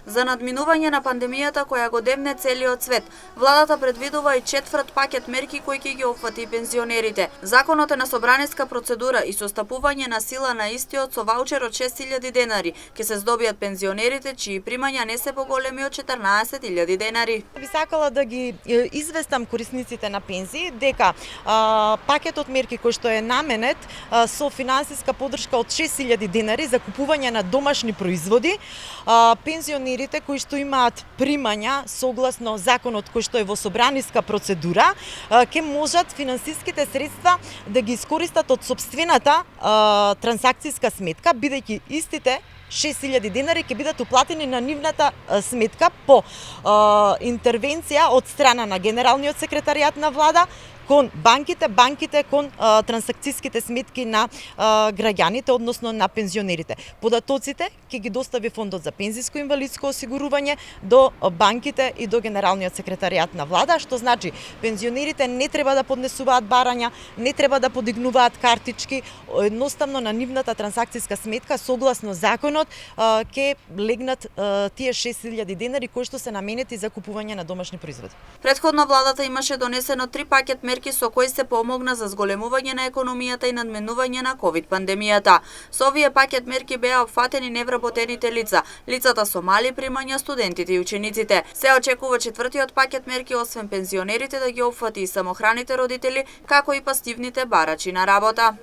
За надминување на пандемијата која го демне целиот свет, владата предвидува и четврт пакет мерки кои ќе ги опфати пензионерите. Законот е на собраниска процедура и со стапување на сила на истиот со ваучер од 6.000 денари ќе се здобијат пензионерите чии примања не се поголеми од 14.000 денари. Би сакала да ги известам корисниците на пензии дека пакетот мерки кој што е наменет со финансиска поддршка од 6.000 денари за купување на домашни производи, пензионерите кои што имаат примања согласно законот кој што е во собраниска процедура, ќе можат финансиските средства да ги искористат од сопствената трансакцијска сметка, бидејќи истите 6.000 денари ќе бидат уплатени на нивната сметка по интервенција од страна на Генералниот секретаријат на влада кон банките кон трансакцијските сметки на граѓаните, односно на пензионерите. Податоците ќе ги достави Фондот за пензиско и инвалидско осигурување до банките и до Генералниот секретаријат на влада, што значи пензионерите не треба да поднесуваат барања, не треба да подигнуваат картички, едноставно на нивната трансакцијска сметка согласно законот ќе легнат тие 6.000 денари кои што се наменети за купување на домашни производи. Претходно владата имаше донесено 3 пакет мерки со кои се помогна за зголемување на економијата и надменување на ковид пандемијата. Со овие пакет мерки беа опфатени невработените лица, лицата со мали примања, студентите и учениците. Се очекува четвртиот пакет мерки освен пензионерите да ги опфати и самохраните родители, како и пасивните барачи на работа.